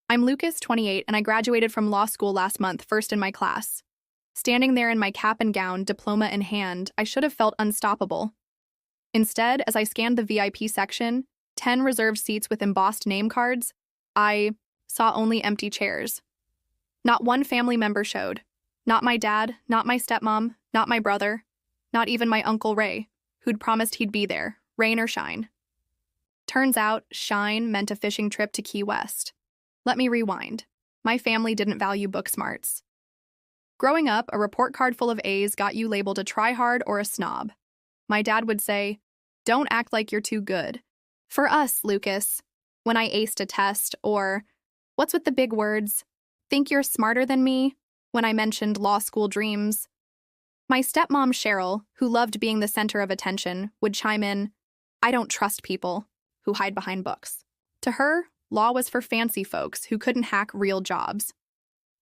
I'm Lucas, 28, and I graduated from law school last month, first in my class. Standing there in my cap and gown, diploma in hand, I should have felt unstoppable. Instead, as I scanned the VIP section, 10 reserved seats with embossed name cards, I saw only empty chairs. Not one family member showed. Not my dad, not my stepmom, not my brother, not even my Uncle Ray, who'd promised he'd be there, rain or shine. Turns out, shine meant a fishing trip to Key West. Let me rewind. My family didn't value book smarts. Growing up, a report card full of A's got you labeled a tryhard or a snob. My dad would say, "Don't act like you're too good." For us, Lucas, when I aced a test, or, what's with the big words? Think you're smarter than me? When I mentioned law school dreams. My stepmom, Cheryl, who loved being the center of attention, would chime in, "I don't trust people who hide behind books." To her, law was for fancy folks who couldn't hack real jobs.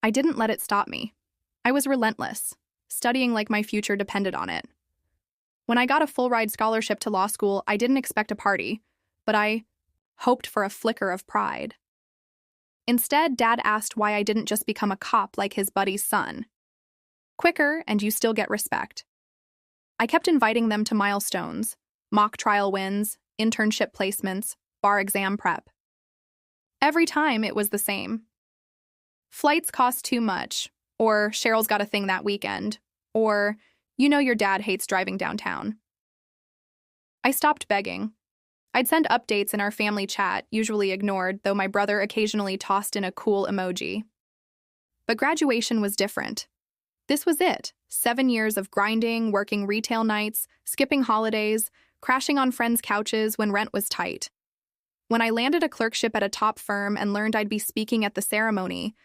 I didn't let it stop me. I was relentless, studying like my future depended on it. When I got a full-ride scholarship to law school, I didn't expect a party, but I hoped for a flicker of pride. Instead, Dad asked why I didn't just become a cop like his buddy's son. Quicker, and you still get respect. I kept inviting them to milestones, mock trial wins, internship placements, bar exam prep. Every time it was the same. Flights cost too much, or Cheryl's got a thing that weekend, or you know your dad hates driving downtown. I stopped begging. I'd send updates in our family chat, usually ignored, though my brother occasionally tossed in a cool emoji. But graduation was different. This was it. 7 years of grinding, working retail nights, skipping holidays, crashing on friends' couches when rent was tight. When I landed a clerkship at a top firm and learned I'd be speaking at the ceremony,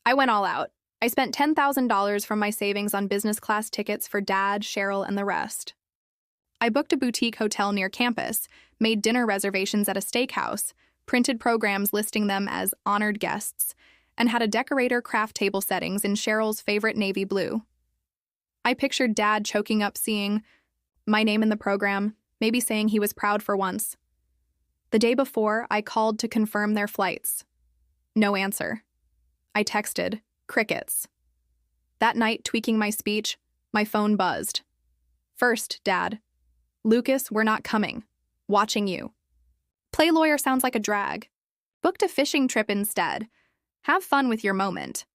I went all out. I spent $10,000 from my savings on business class tickets for Dad, Cheryl, and the rest. I booked a boutique hotel near campus, made dinner reservations at a steakhouse, printed programs listing them as honored guests, and had a decorator craft table settings in Cheryl's favorite navy blue. I pictured Dad choking up seeing my name in the program, maybe saying he was proud for once. The day before, I called to confirm their flights. No answer. I texted, crickets. That night, tweaking my speech, my phone buzzed. "First, Dad. Lucas, we're not coming. Watching you. Play lawyer sounds like a drag. Booked a fishing trip instead. Have fun with your moment."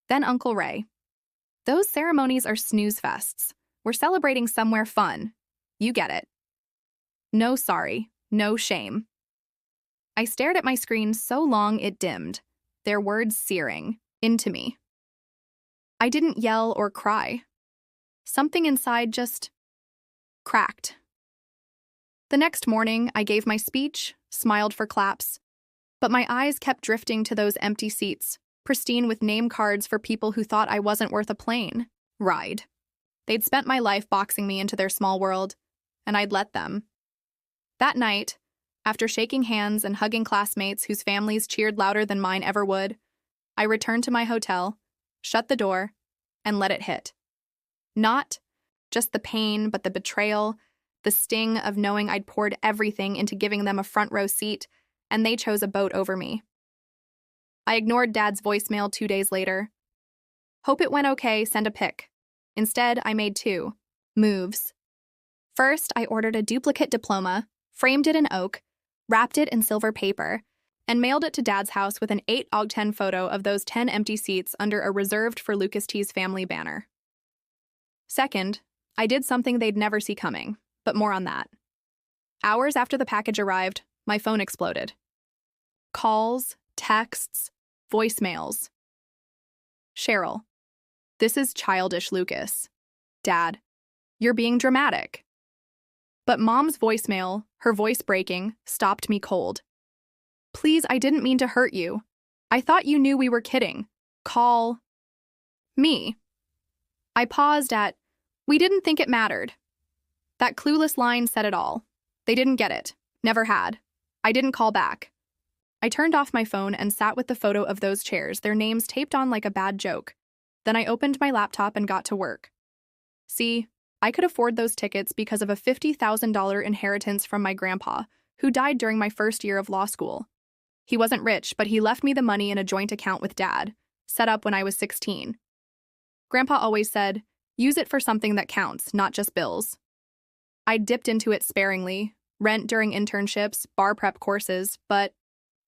Then Uncle Ray. "Those ceremonies are snooze fests. We're celebrating somewhere fun. You get it." No sorry, no shame. I stared at my screen so long it dimmed, their words searing into me. I didn't yell or cry. Something inside just cracked. The next morning, I gave my speech, smiled for claps, but my eyes kept drifting to those empty seats, pristine with name cards for people who thought I wasn't worth a plane ride. They'd spent my life boxing me into their small world, and I'd let them. That night, after shaking hands and hugging classmates whose families cheered louder than mine ever would, I returned to my hotel, shut the door, and let it hit. Not just the pain, but the betrayal, the sting of knowing I'd poured everything into giving them a front row seat, and they chose a boat over me. I ignored Dad's voicemail 2 days later. "Hope it went okay, send a pic." Instead, I made 2 moves. First, I ordered a duplicate diploma, framed it in oak, wrapped it in silver paper, and mailed it to Dad's house with an 8x10 photo of those 10 empty seats under a reserved for Lucas T's family banner. Second, I did something they'd never see coming, but more on that. Hours after the package arrived, my phone exploded. Calls, texts, voicemails. "Cheryl, this is childish, Lucas. Dad, you're being dramatic." But Mom's voicemail, her voice breaking, stopped me cold. "Please, I didn't mean to hurt you. I thought you knew we were kidding. Call me." I paused at, "We didn't think it mattered." That clueless line said it all. They didn't get it. Never had. I didn't call back. I turned off my phone and sat with the photo of those chairs, their names taped on like a bad joke. Then I opened my laptop and got to work. See, I could afford those tickets because of a $50,000 inheritance from my grandpa, who died during my first year of law school. He wasn't rich, but he left me the money in a joint account with Dad, set up when I was 16. Grandpa always said, use it for something that counts, not just bills. I dipped into it sparingly, rent during internships, bar prep courses, but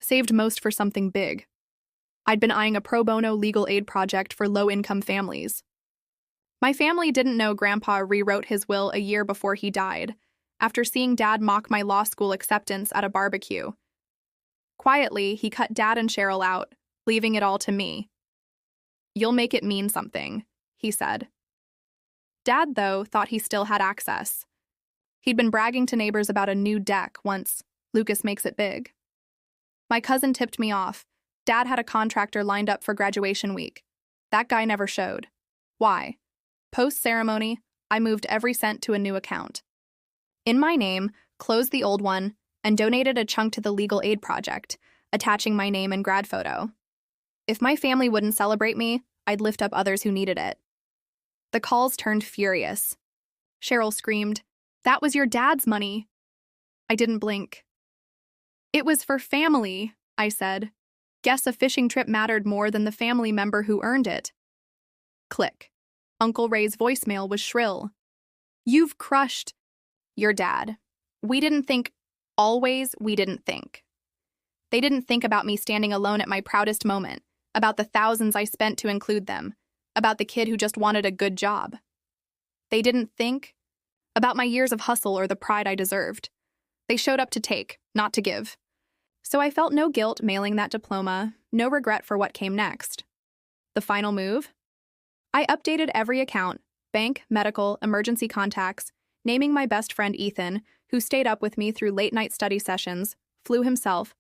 saved most for something big. I'd been eyeing a pro bono legal aid project for low-income families. My family didn't know Grandpa rewrote his will a year before he died, after seeing Dad mock my law school acceptance at a barbecue. Quietly, he cut Dad and Cheryl out, leaving it all to me. You'll make it mean something, he said. Dad, though, thought he still had access. He'd been bragging to neighbors about a new deck once Lucas makes it big. My cousin tipped me off. Dad had a contractor lined up for graduation week. That guy never showed. Why? Post-ceremony, I moved every cent to a new account. In my name, closed the old one, and donated a chunk to the legal aid project, attaching my name and grad photo. If my family wouldn't celebrate me, I'd lift up others who needed it. The calls turned furious. Cheryl screamed, "That was your dad's money." I didn't blink. "It was for family," I said. Guess a fishing trip mattered more than the family member who earned it. Click. Uncle Ray's voicemail was shrill. "You've crushed your dad. We didn't think. Always, we didn't think." They didn't think about me standing alone at my proudest moment, about the thousands I spent to include them, about the kid who just wanted a good job. They didn't think about my years of hustle or the pride I deserved. They showed up to take, not to give. So I felt no guilt mailing that diploma, no regret for what came next. The final move? I updated every account, bank, medical, emergency contacts, naming my best friend Ethan, who stayed up with me through late-night study sessions, flew himself,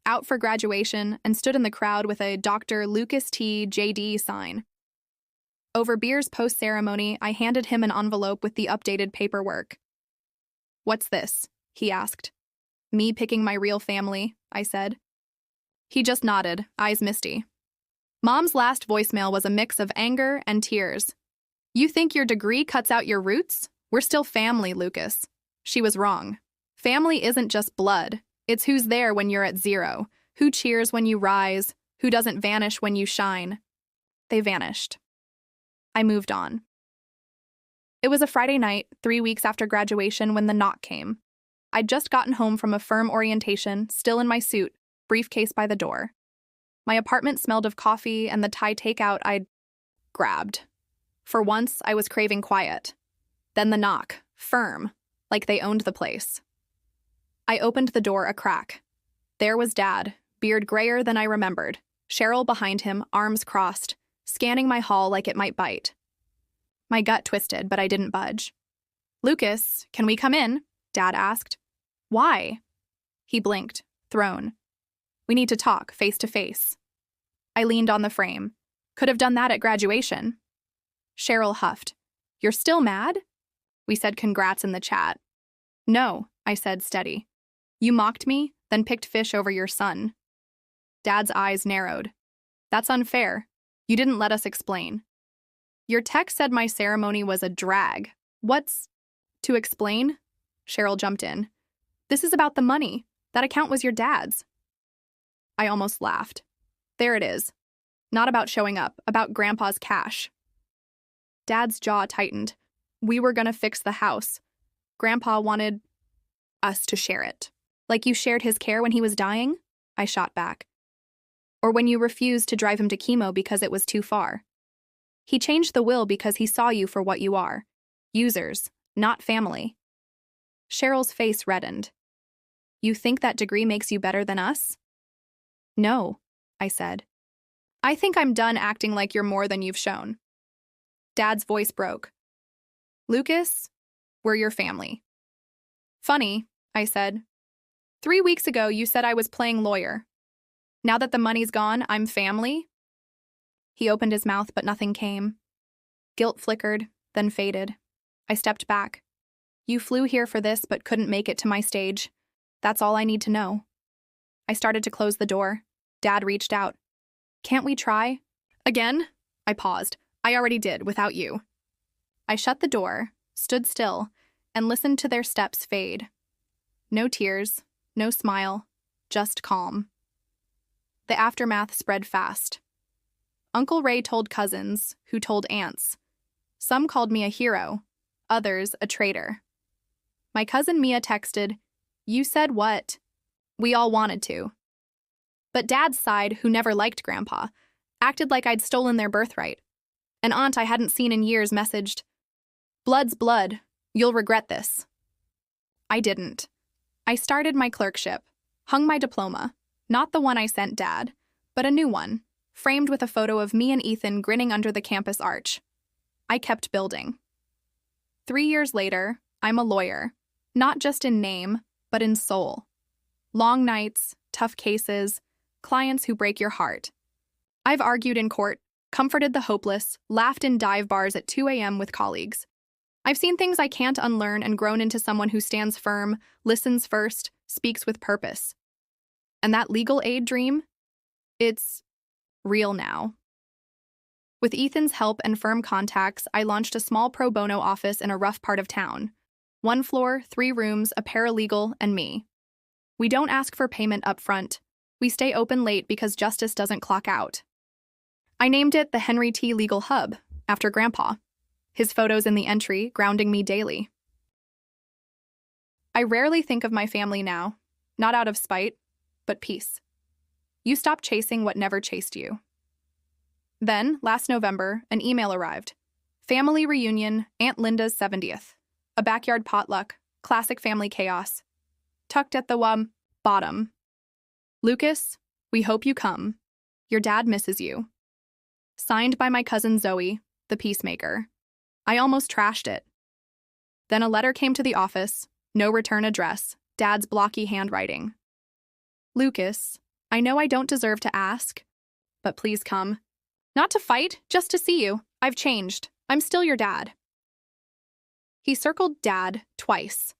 out for graduation, and stood in the crowd with a Dr. Lucas T. J.D. sign. Over beers post-ceremony, I handed him an envelope with the updated paperwork. "What's this?" he asked. "Me picking my real family," I said. He just nodded, eyes misty. Mom's last voicemail was a mix of anger and tears. "You think your degree cuts out your roots? We're still family, Lucas." She was wrong. Family isn't just blood. It's who's there when you're at zero, who cheers when you rise, who doesn't vanish when you shine. They vanished. I moved on. It was a Friday night, 3 weeks after graduation, when the knock came. I'd just gotten home from a firm orientation, still in my suit, briefcase by the door. My apartment smelled of coffee and the Thai takeout I'd grabbed. For once, I was craving quiet. Then the knock, firm, like they owned the place. I opened the door a crack. There was Dad, beard grayer than I remembered, Cheryl behind him, arms crossed, scanning my hall like it might bite. My gut twisted, but I didn't budge. "Lucas, can we come in?" Dad asked. "Why?" He blinked, thrown. "We need to talk, face to face." I leaned on the frame. "Could have done that at graduation." Cheryl huffed. "You're still mad?" We said congrats in the chat. "No," I said, steady. "You mocked me, then picked fish over your son." Dad's eyes narrowed. "That's unfair. You didn't let us explain." "Your text said my ceremony was a drag. What's to explain?" Cheryl jumped in. "This is about the money. That account was your dad's." I almost laughed. There it is. Not about showing up, about Grandpa's cash. Dad's jaw tightened. "We were gonna fix the house. Grandpa wanted us to share it. Like you shared his care when he was dying?" I shot back. "Or when you refused to drive him to chemo because it was too far. He changed the will because he saw you for what you are. Users, not family." Cheryl's face reddened. "You think that degree makes you better than us?" "No," I said. "I think I'm done acting like you're more than you've shown." Dad's voice broke. "Lucas, we're your family." "Funny," I said. 3 weeks ago, you said I was playing lawyer. Now that the money's gone, I'm family?" He opened his mouth, but nothing came. Guilt flickered, then faded. I stepped back. "You flew here for this, but couldn't make it to my stage. That's all I need to know." I started to close the door. Dad reached out. "Can't we try?" "Again?" I paused. "I already did, without you." I shut the door, stood still, and listened to their steps fade. No tears, no smile, just calm. The aftermath spread fast. Uncle Ray told cousins, who told aunts. Some called me a hero, others a traitor. My cousin Mia texted, "You said what?" We all wanted to. But Dad's side, who never liked Grandpa, acted like I'd stolen their birthright. An aunt I hadn't seen in years messaged, "Blood's blood. You'll regret this." I didn't. I started my clerkship, hung my diploma, not the one I sent Dad, but a new one, framed with a photo of me and Ethan grinning under the campus arch. I kept building. 3 years later, I'm a lawyer, not just in name, but in soul. Long nights, tough cases, clients who break your heart. I've argued in court, comforted the hopeless, laughed in dive bars at 2 a.m. with colleagues. I've seen things I can't unlearn and grown into someone who stands firm, listens first, speaks with purpose. And that legal aid dream? It's real now. With Ethan's help and firm contacts, I launched a small pro bono office in a rough part of town. 1 floor, 3 rooms, a paralegal, and me. We don't ask for payment up front. We stay open late because justice doesn't clock out. I named it the Henry T. Legal Hub, after Grandpa. His photos in the entry, grounding me daily. I rarely think of my family now, not out of spite, but peace. You stop chasing what never chased you. Then, last November, an email arrived. Family reunion, Aunt Linda's 70th. A backyard potluck, classic family chaos. Tucked at the bottom. Lucas, we hope you come. Your dad misses you. Signed by my cousin Zoe, the peacemaker. I almost trashed it. Then a letter came to the office, no return address, Dad's blocky handwriting. Lucas, I know I don't deserve to ask, but please come. Not to fight, just to see you. I've changed. I'm still your dad. He circled Dad twice.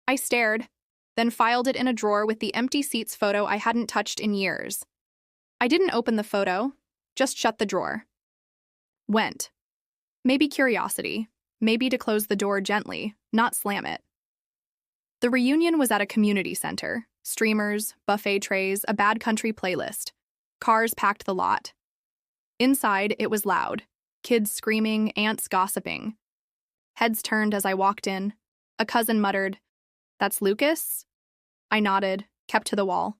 I stared, then filed it in a drawer with the empty seats photo I hadn't touched in years. I didn't open the photo, just shut the drawer. Went. Maybe curiosity, maybe to close the door gently, not slam it. The reunion was at a community center. Streamers, buffet trays, a Bad Country playlist. Cars packed the lot. Inside, it was loud. Kids screaming, aunts gossiping. Heads turned as I walked in. A cousin muttered, "That's Lucas?" I nodded, kept to the wall.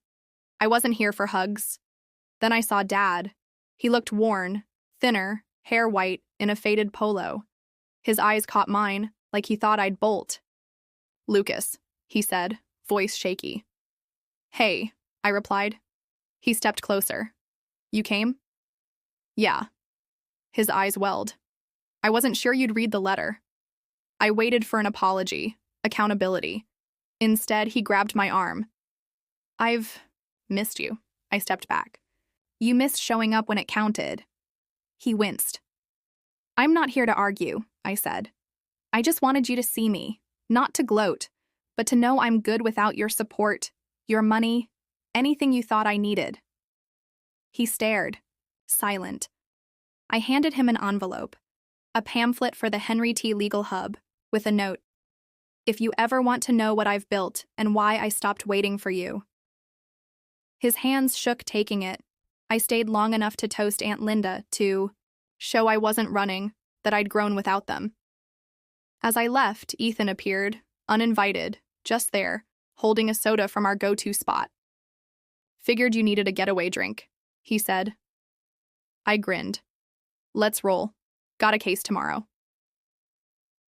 I wasn't here for hugs. Then I saw Dad. He looked worn, thinner, hair white, in a faded polo. His eyes caught mine, like he thought I'd bolt. "Lucas," he said, voice shaky. "Hey," I replied. He stepped closer. "You came?" "Yeah." His eyes welled. "I wasn't sure you'd read the letter." I waited for an apology, accountability. Instead, he grabbed my arm. "I've missed you." I stepped back. "You missed showing up when it counted." He winced. "I'm not here to argue," I said. "I just wanted you to see me, not to gloat, but to know I'm good without your support, your money, anything you thought I needed." He stared, silent. I handed him an envelope, a pamphlet for the Henry T. Legal Hub, with a note. "If you ever want to know what I've built and why I stopped waiting for you." His hands shook taking it. I stayed long enough to toast Aunt Linda to show I wasn't running, that I'd grown without them. As I left, Ethan appeared, uninvited, just there, holding a soda from our go-to spot. "Figured you needed a getaway drink," he said. I grinned. "Let's roll. Got a case tomorrow."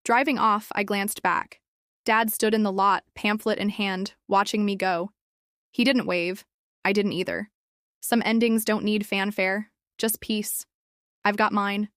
Driving off, I glanced back. Dad stood in the lot, pamphlet in hand, watching me go. He didn't wave. I didn't either. Some endings don't need fanfare, just peace. I've got mine.